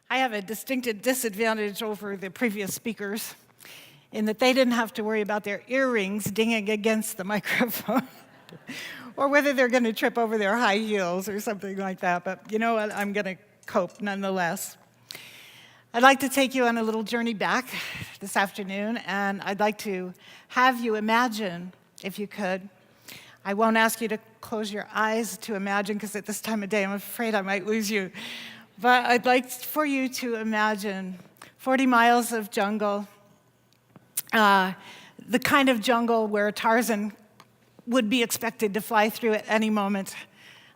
I have a distinctive disadvantage over the previous speakers in that they didn't have to worry about their earrings dinging against the microphone or whether they're going to trip over their high heels or something like that. But you know what? I'm going to cope nonetheless. I'd like to take you on a little journey back this afternoon, and I'd like to have you imagine, if you could. I won't ask you to close your eyes to imagine, because at this time of day, I'm afraid I might lose you. But I'd like for you to imagine 40 miles of jungle, the kind of jungle where Tarzan would be expected to fly through at any moment.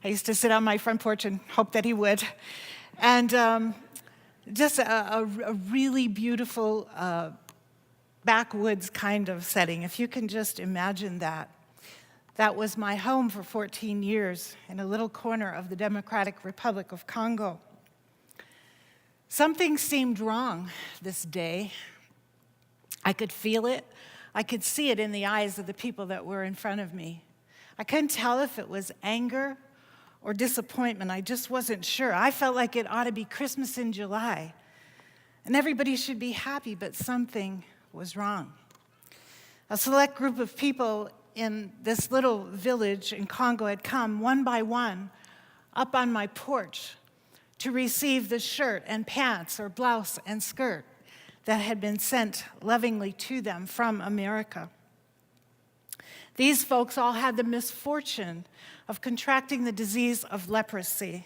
I used to sit on my front porch and hope that he would. And just a really beautiful backwoods kind of setting. If you can just imagine that. That was my home for 14 years in a little corner of the Democratic Republic of Congo. Something seemed wrong this day. I could feel it. I could see it in the eyes of the people that were in front of me. I couldn't tell if it was anger or disappointment. I just wasn't sure. I felt like it ought to be Christmas in July, and everybody should be happy, but something was wrong. A select group of people in this little village in Congo had come one by one up on my porch to receive the shirt and pants or blouse and skirt that had been sent lovingly to them from America. These folks all had the misfortune of contracting the disease of leprosy.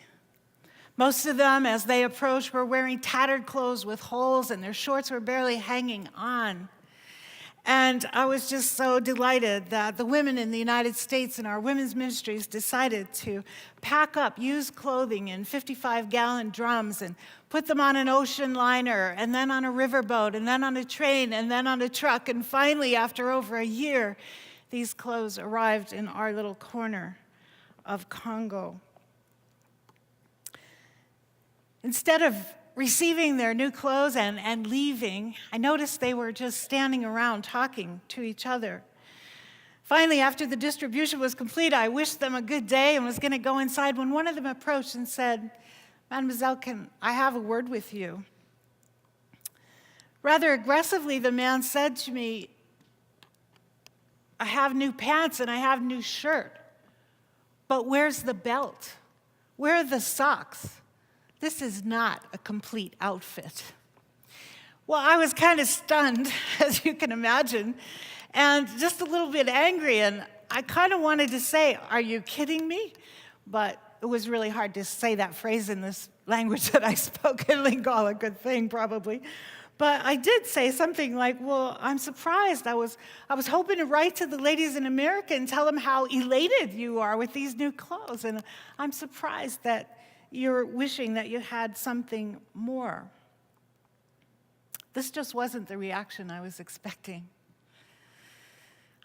Most of them, as they approached, were wearing tattered clothes with holes, and their shorts were barely hanging on. And I was just so delighted that the women in the United States and our women's ministries decided to pack up used clothing in 55-gallon drums and put them on an ocean liner, and then on a riverboat, and then on a train, and then on a truck. And finally, after over a year, these clothes arrived in our little corner of Congo. Instead of receiving their new clothes and leaving, I noticed they were just standing around talking to each other. Finally, after the distribution was complete, I wished them a good day and was going to go inside when one of them approached and said, "Mademoiselle, can I have a word with you?" Rather aggressively, the man said to me, "I have new pants and I have new shirt, but where's the belt? Where are the socks? This is not a complete outfit." Well, I was kind of stunned, as you can imagine, and just a little bit angry, and I kind of wanted to say, "Are you kidding me?" But it was really hard to say that phrase in this language that I spoke in Lingala, a good thing probably. But I did say something like, "Well, I'm surprised. I was hoping to write to the ladies in America and tell them how elated you are with these new clothes, and I'm surprised that you're wishing that you had something more." This just wasn't the reaction I was expecting.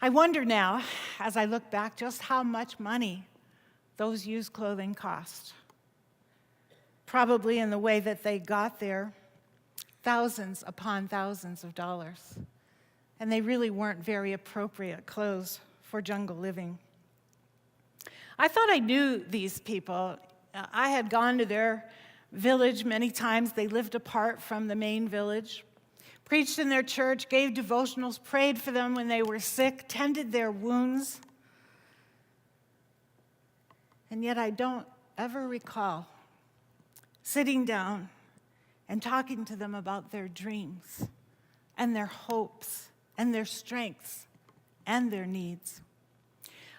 I wonder now, as I look back, just how much money those used clothing cost. Probably in the way that they got there, thousands upon thousands of dollars. And they really weren't very appropriate clothes for jungle living. I thought I knew these people. I had gone to their village many times. They lived apart from the main village, preached in their church, gave devotionals, prayed for them when they were sick, tended their wounds. And yet I don't ever recall sitting down and talking to them about their dreams and their hopes and their strengths and their needs.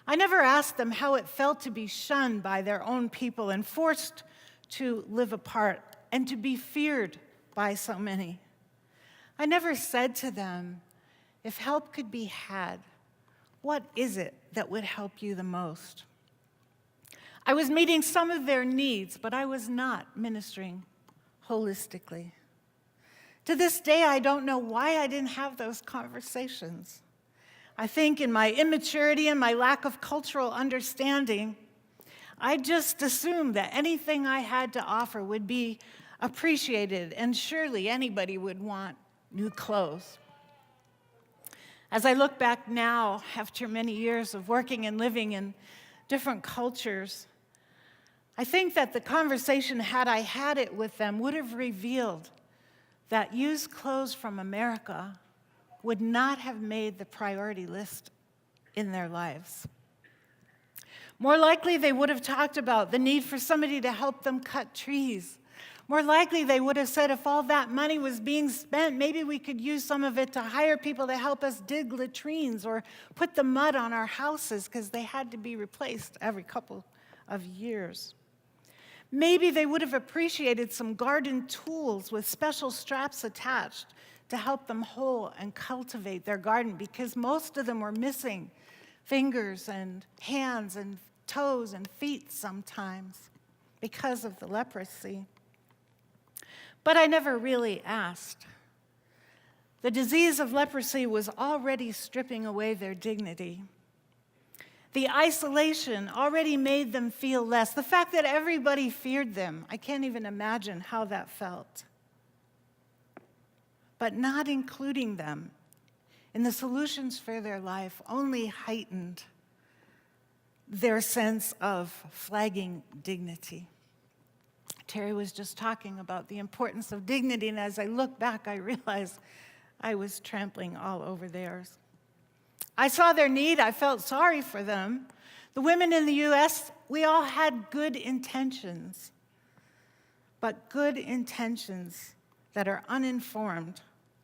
I never asked them how it felt to be shunned by their own people and forced to live apart and to be feared by so many. I never said to them, "If help could be had, what is it that would help you the most?" I was meeting some of their needs, but I was not ministering holistically. To this day, I don't know why I didn't have those conversations. I think in my immaturity and my lack of cultural understanding, I just assumed that anything I had to offer would be appreciated, and surely anybody would want new clothes. As I look back now, after many years of working and living in different cultures, I think that the conversation, had I had it with them, would have revealed that used clothes from America would not have made the priority list in their lives. More likely, they would have talked about the need for somebody to help them cut trees. More likely, they would have said, if all that money was being spent, maybe we could use some of it to hire people to help us dig latrines or put the mud on our houses because they had to be replaced every couple of years. Maybe they would have appreciated some garden tools with special straps attached to help them hoe and cultivate their garden, because most of them were missing fingers and hands and toes and feet sometimes because of the leprosy. But I never really asked. The disease of leprosy was already stripping away their dignity. The isolation already made them feel less. The fact that everybody feared them, I can't even imagine how that felt. But not including them in the solutions for their life only heightened their sense of flagging dignity. Terry was just talking about the importance of dignity, and as I look back, I realized I was trampling all over theirs. I saw their need. I felt sorry for them. The women in the U.S., we all had good intentions, but good intentions that are uninformed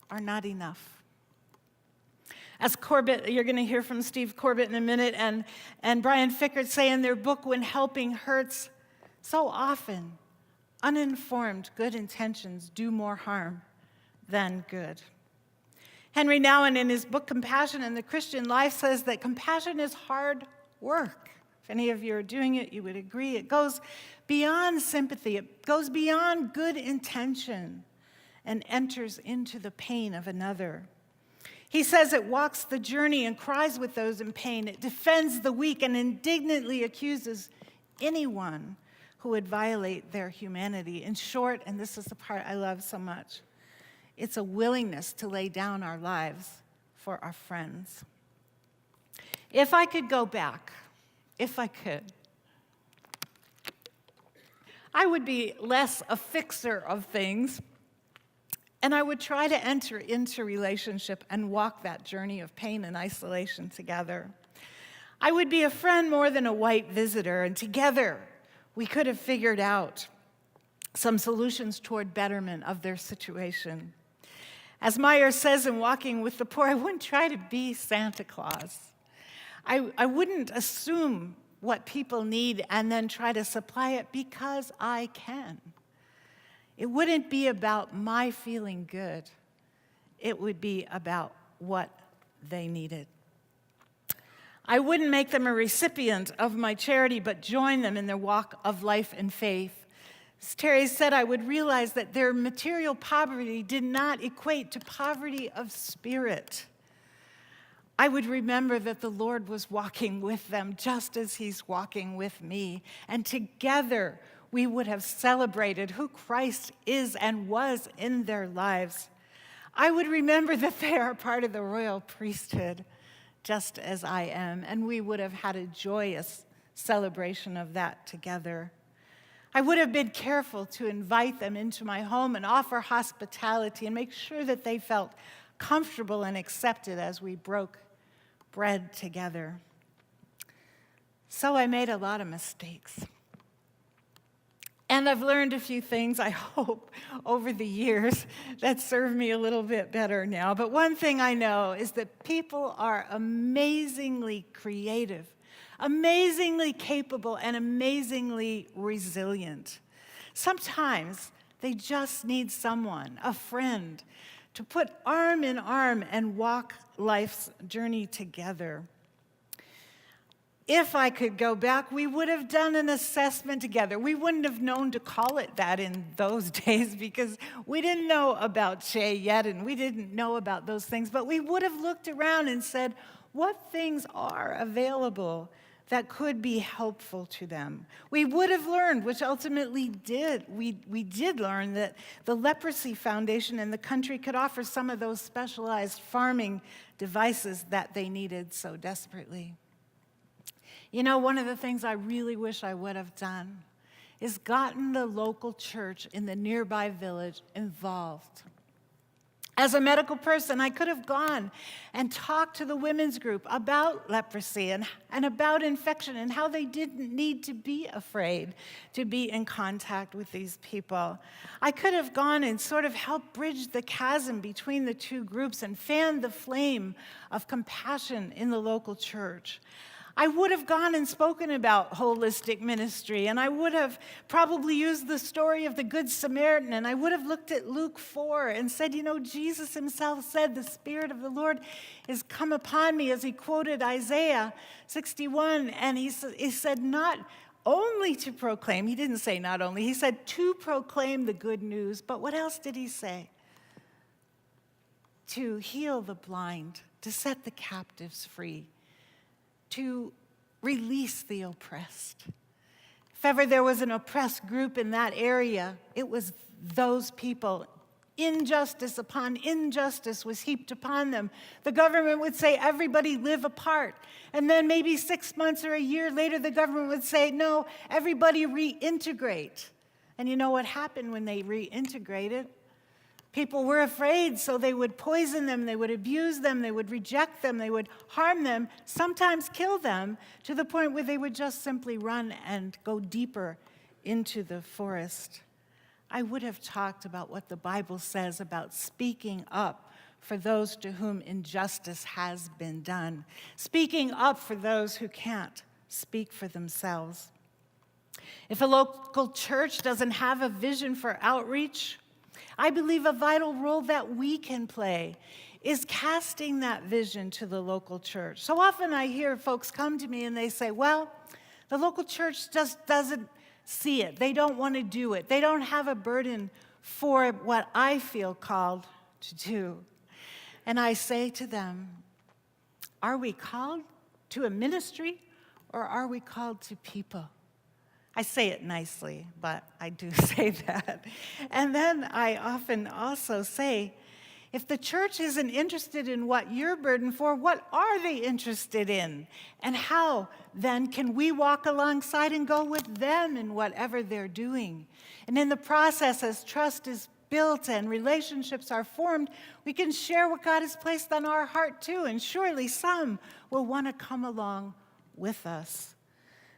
are not enough. As Corbett, you're going to hear from Steve Corbett in a minute, and Brian Fickert say in their book, When Helping Hurts, so often uninformed good intentions do more harm than good. Henry Nouwen, in his book Compassion in the Christian Life, says that compassion is hard work. If any of you are doing it, you would agree. It goes beyond sympathy. It goes beyond good intention and enters into the pain of another. He says it walks the journey and cries with those in pain. It defends the weak and indignantly accuses anyone who would violate their humanity. In short, and this is the part I love so much, it's a willingness to lay down our lives for our friends. If I could go back, if I could, I would be less a fixer of things, and I would try to enter into relationship and walk that journey of pain and isolation together. I would be a friend more than a white visitor, and together we could have figured out some solutions toward betterment of their situation. As Meyer says in Walking with the Poor, I wouldn't try to be Santa Claus. I wouldn't assume what people need and then try to supply it because I can. It wouldn't be about my feeling good. It would be about what they needed. I wouldn't make them a recipient of my charity, but join them in their walk of life and faith. As Terry said, I would realize that their material poverty did not equate to poverty of spirit. I would remember that the Lord was walking with them just as he's walking with me. And together we would have celebrated who Christ is and was in their lives. I would remember that they are part of the royal priesthood, just as I am, and we would have had a joyous celebration of that together. I would have been careful to invite them into my home and offer hospitality and make sure that they felt comfortable and accepted as we broke bread together. So I made a lot of mistakes. And I've learned a few things, I hope, over the years that serve me a little bit better now. But one thing I know is that people are amazingly creative, amazingly capable, and amazingly resilient. Sometimes they just need someone, a friend, to put arm in arm and walk life's journey together. If I could go back, we would have done an assessment together. We wouldn't have known to call it that in those days because we didn't know about Che yet and we didn't know about those things. But we would have looked around and said, what things are available that could be helpful to them? We would have learned, which ultimately did. We did learn that the Leprosy Foundation in the country could offer some of those specialized farming devices that they needed so desperately. You know, one of the things I really wish I would have done is gotten the local church in the nearby village involved. As a medical person, I could have gone and talked to the women's group about leprosy and about infection and how they didn't need to be afraid to be in contact with these people. I could have gone and sort of helped bridge the chasm between the two groups and fanned the flame of compassion in the local church. I would have gone and spoken about holistic ministry, and I would have probably used the story of the Good Samaritan, and I would have looked at Luke 4 and said, Jesus himself said, "The Spirit of the Lord is come upon me," as he quoted Isaiah 61, and he said, not only to proclaim, he didn't say not only, he said to proclaim the good news, but what else did he say? To heal the blind, to set the captives free, to release the oppressed. If ever there was an oppressed group in that area, it was those people. Injustice upon injustice was heaped upon them. The government would say, everybody live apart. And then maybe 6 months or a year later, the government would say, no, everybody reintegrate. And you know what happened when they reintegrated? People were afraid, so they would poison them, they would abuse them, they would reject them, they would harm them, sometimes kill them, to the point where they would just simply run and go deeper into the forest. I would have talked about what the Bible says about speaking up for those to whom injustice has been done, speaking up for those who can't speak for themselves. If a local church doesn't have a vision for outreach, I believe a vital role that we can play is casting that vision to the local church. So often I hear folks come to me and they say, well, the local church just doesn't see it. They don't want to do it. They don't have a burden for what I feel called to do. And I say to them, are we called to a ministry or are we called to people? I say it nicely, but I do say that. And then I often also say, if the church isn't interested in what you're burdened for, what are they interested in? And how, then, can we walk alongside and go with them in whatever they're doing? And in the process, as trust is built and relationships are formed, we can share what God has placed on our heart too, and surely some will want to come along with us.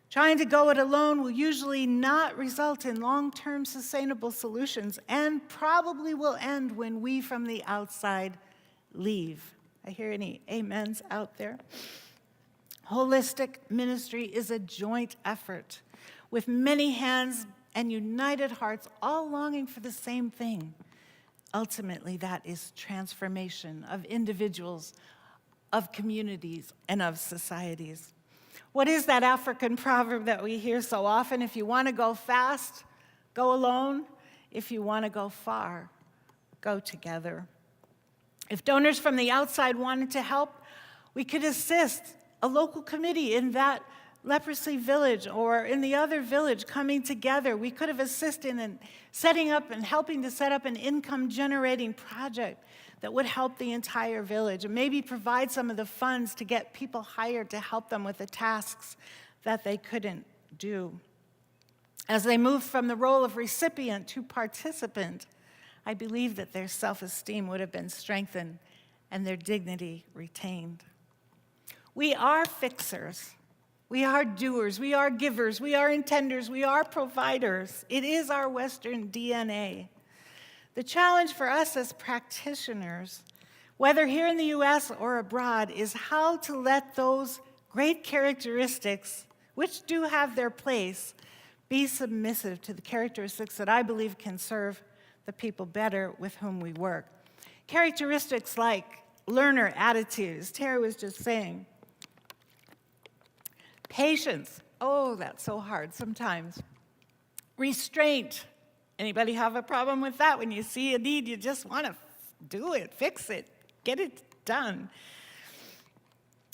Trying to go it alone will usually not result in long-term sustainable solutions and probably will end when we from the outside leave. I hear any amens out there? Holistic ministry is a joint effort with many hands and united hearts, all longing for the same thing. Ultimately, that is transformation of individuals, of communities, and of societies. What is that African proverb that we hear so often? If you want to go fast, go alone. If you want to go far, go together. If donors from the outside wanted to help, we could assist a local committee in that leprosy village or in the other village coming together. We could have assisted in setting up and helping to set up an income-generating project that would help the entire village and maybe provide some of the funds to get people hired to help them with the tasks that they couldn't do. As they move from the role of recipient to participant, I believe that their self-esteem would have been strengthened and their dignity retained. We are fixers. We are doers. We are givers. We are intenders. We are providers. It is our Western DNA. The challenge for us as practitioners, whether here in the U.S. or abroad, is how to let those great characteristics, which do have their place, be submissive to the characteristics that I believe can serve the people better with whom we work. Characteristics like learner attitudes, Terry was just saying. Patience, oh, that's so hard sometimes. Restraint. Anybody have a problem with that? When you see a need, you just want to do it, fix it, get it done.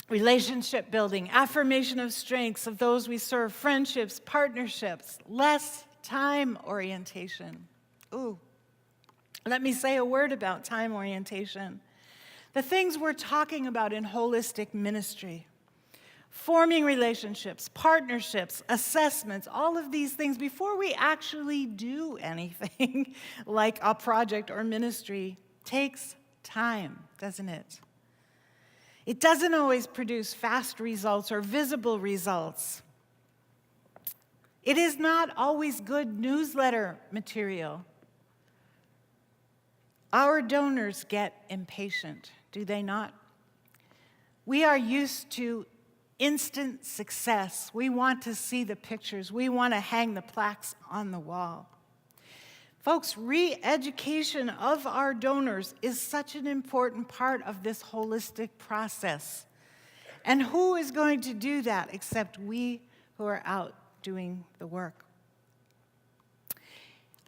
Relationship building, affirmation of strengths of those we serve, friendships, partnerships, less time orientation. Ooh, let me say a word about time orientation. The things we're talking about in holistic ministry. forming relationships, partnerships, assessments, all of these things before we actually do anything like a project or ministry takes time, doesn't it? It doesn't always produce fast results or visible results. It is not always good newsletter material. Our donors get impatient, do they not? We are used to instant success. We want to see the pictures. We want to hang the plaques on the wall. Folks, re-education of our donors is such an important part of this holistic process. And who is going to do that except we who are out doing the work?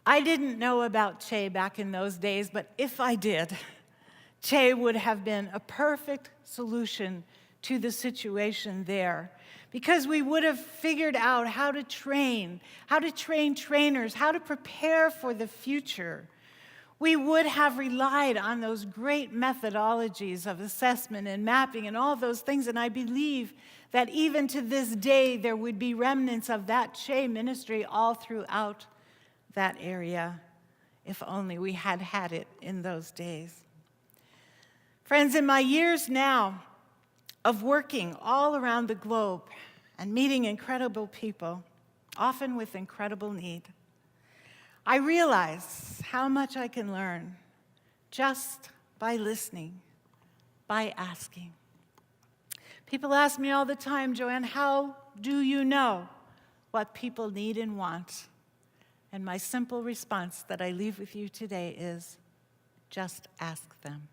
I didn't know about Che back in those days, but if I did, Che would have been a perfect solution to the situation there, because we would have figured out how to train trainers, how to prepare for the future. We would have relied on those great methodologies of assessment and mapping and all those things, and I believe that even to this day there would be remnants of that Che ministry all throughout that area, if only we had had it in those days. Friends, in my years now of working all around the globe and meeting incredible people, often with incredible need, I realize how much I can learn just by listening, by asking. People ask me all the time, JoAnn, how do you know what people need and want? And my simple response that I leave with you today is, just ask them.